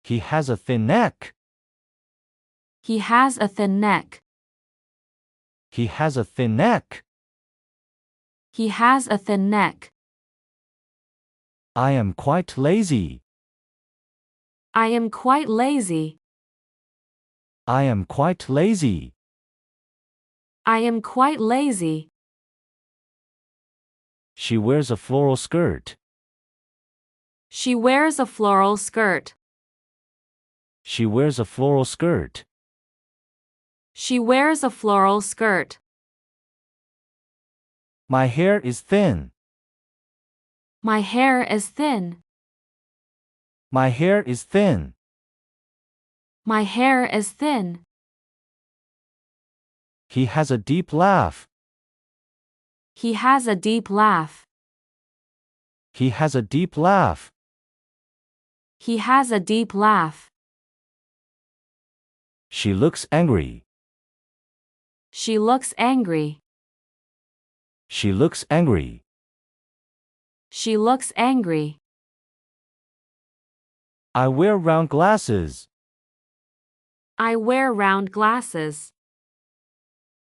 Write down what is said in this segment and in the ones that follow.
He has a thin neck. He has a thin neck. He has a thin neck. He has a thin neck. I am quite lazy. I am quite lazy. I am quite lazy. I am quite lazy. She wears a floral skirt. She wears a floral skirt. She wears a floral skirt. She wears a floral skirt. My hair is thin. My hair is thin. My hair is thin. My hair is thin. He has a deep laugh. He has a deep laugh. He has a deep laugh. He has a deep laugh. She looks angry. She looks angry. She looks angry. She looks angry. I wear round glasses. I wear round glasses.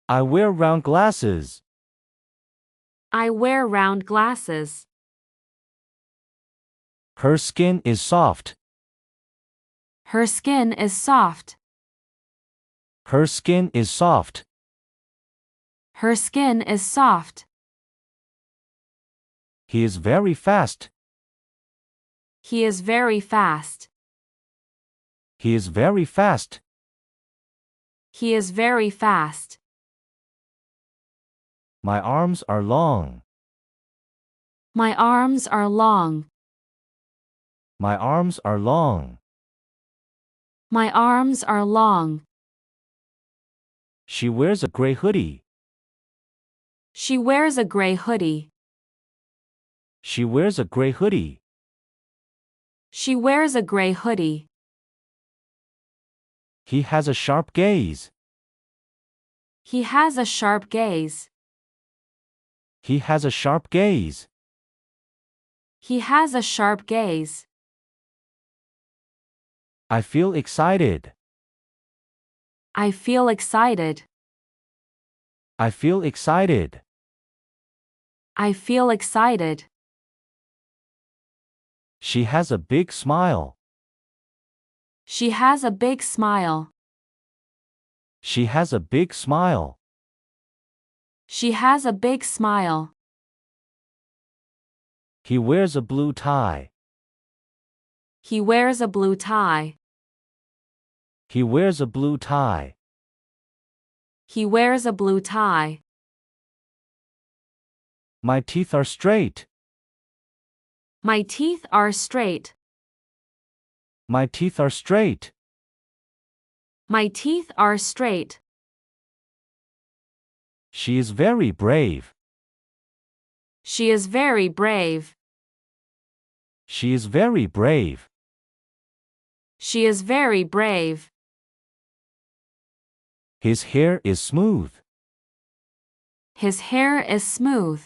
I wear round glasses. I wear round glasses. Her skin is soft. Her skin is soft. Her skin is soft. Her skin is soft. He is very fast. He is very fast. He is very fast. He is very fast. My arms are long. My arms are long. My arms are long. My arms are long. She wears a gray hoodie. She wears a gray hoodie. She wears a gray hoodie. She wears a gray hoodie. He has a sharp gaze. He has a sharp gaze. He has a sharp gaze. He has a sharp gaze. I feel excited. I feel excited. I feel excited. I feel excited. She has a big smile. She has a big smile. She has a big smile. She has a big smile. He wears a blue tie. He wears a blue tie. He wears a blue tie. He wears a blue tie. My teeth are straight. My teeth are straight. My teeth are straight. My teeth are straight. She is very brave. She is very brave. She is very brave. She is very brave. His hair is smooth. His hair is smooth.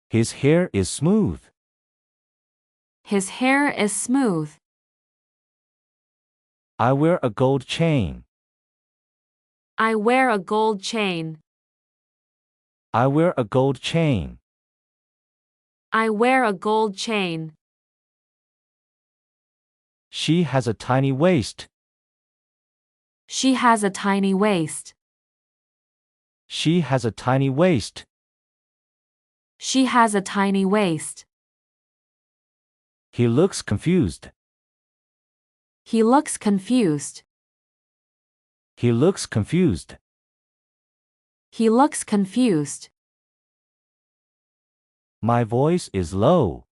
His hair is smooth. His hair is smooth. I wear a gold chain. I wear a gold chain. I wear a gold chain. I wear a gold chain. She has a tiny waist. She has a tiny waist. She has a tiny waist. She has a tiny waist. He looks confused. He looks confused. He looks confused. He looks confused. My voice is low.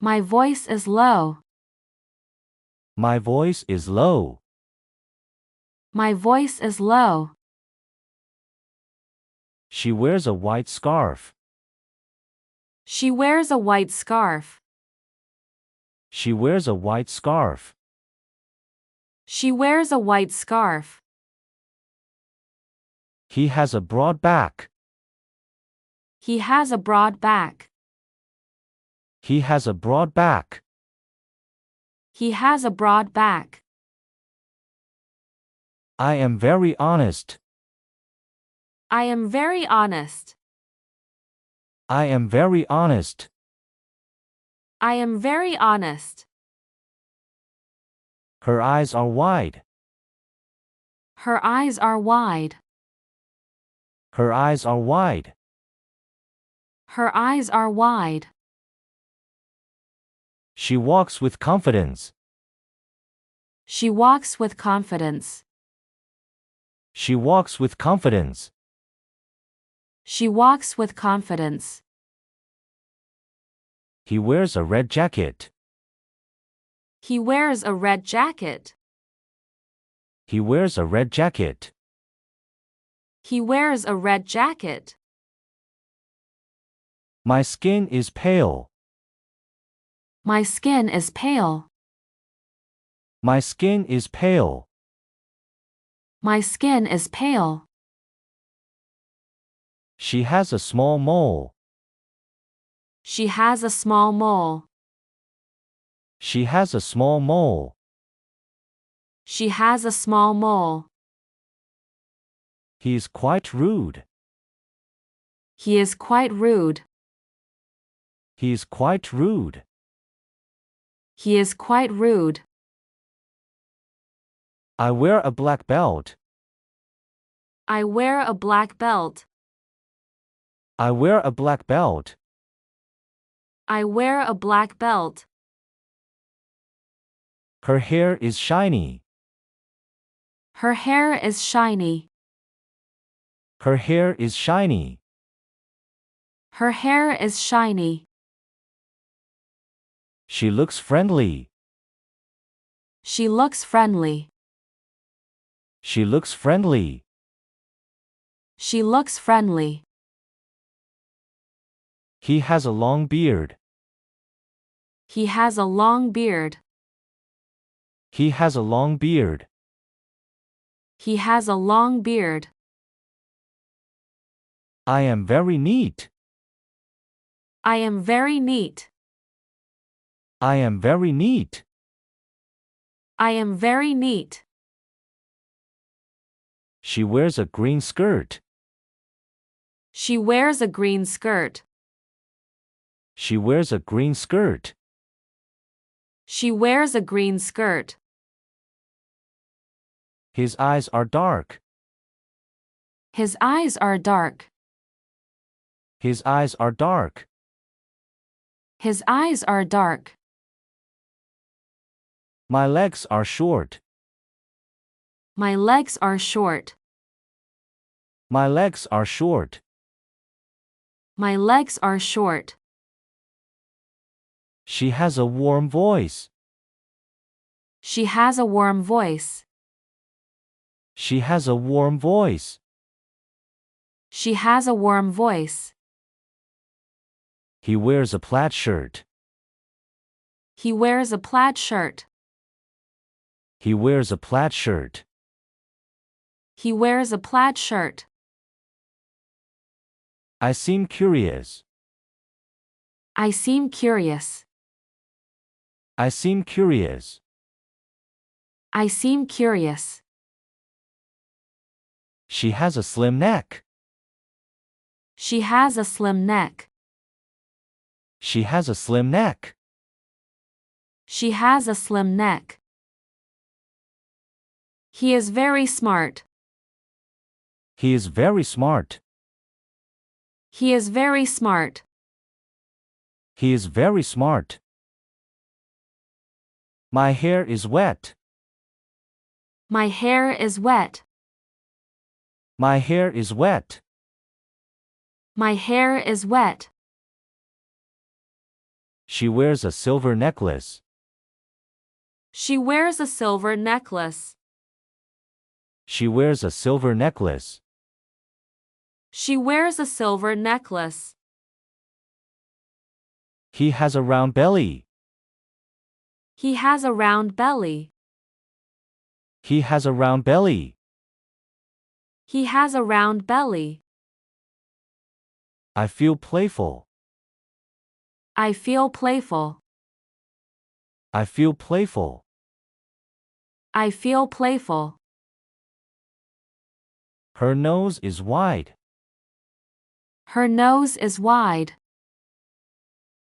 My voice is low. My voice is low. My voice is low. She wears a white scarf. She wears a white scarf. She wears a white scarf. She wears a white scarf. He has a broad back. He has a broad back. He has a broad back. He has a broad back. I am very honest. I am very honest. I am very honest. I am very honest. Her eyes are wide. Her eyes are wide. Her eyes are wide. Her eyes are wide. She walks with confidence. She walks with confidence. She walks with confidence. She walks with confidence. He wears a red jacket. He wears a red jacket. He wears a red jacket. He wears a red jacket. My skin is pale. My skin is pale. My skin is pale. My skin is pale. She has a small mole. She has a small mole. She has a small mole. She has a small mole. He is quite rude. He is quite rude. He is quite rude. He is quite rude. I wear a black belt. I wear a black belt. I wear a black belt. I wear a black belt. Her hair is shiny. Her hair is shiny. Her hair is shiny. Her hair is shiny. She looks friendly. She looks friendly. She looks friendly. She looks friendly. He has a long beard. He has a long beard. He has a long beard. He has a long beard. I am very neat. I am very neat. I am very neat. I am very neat. She wears a green skirt. She wears a green skirt. She wears a green skirt. She wears a green skirt. His eyes are dark. His eyes are dark. His eyes are dark. His eyes are dark. My legs are short. My legs are short. My legs are short. My legs are short. She has a warm voice. She has a warm voice. She has a warm voice. She has a warm voice. He wears a plaid shirt. He wears a plaid shirt. He wears a plaid shirt. He wears a plaid shirt. I seem curious. I seem curious. I seem curious. I seem curious. She has a slim neck. She has a slim neck. She has a slim neck. She has a slim neck. He is very smart. He is very smart. He is very smart. He is very smart. My hair is wet. My hair is wet. My hair is wet. My hair is wet. She wears a silver necklace. She wears a silver necklace. She wears a silver necklace. She wears a silver necklace. He has a round belly. He has a round belly. He has a round belly. He has a round belly. I feel playful. I feel playful. I feel playful. I feel playful. Her nose is wide. Her nose is wide.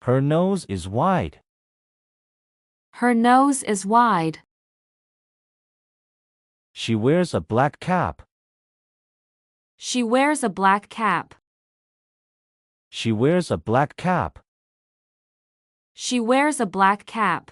Her nose is wide. Her nose is wide. She wears a black cap. She wears a black cap. She wears a black cap. She wears a black cap.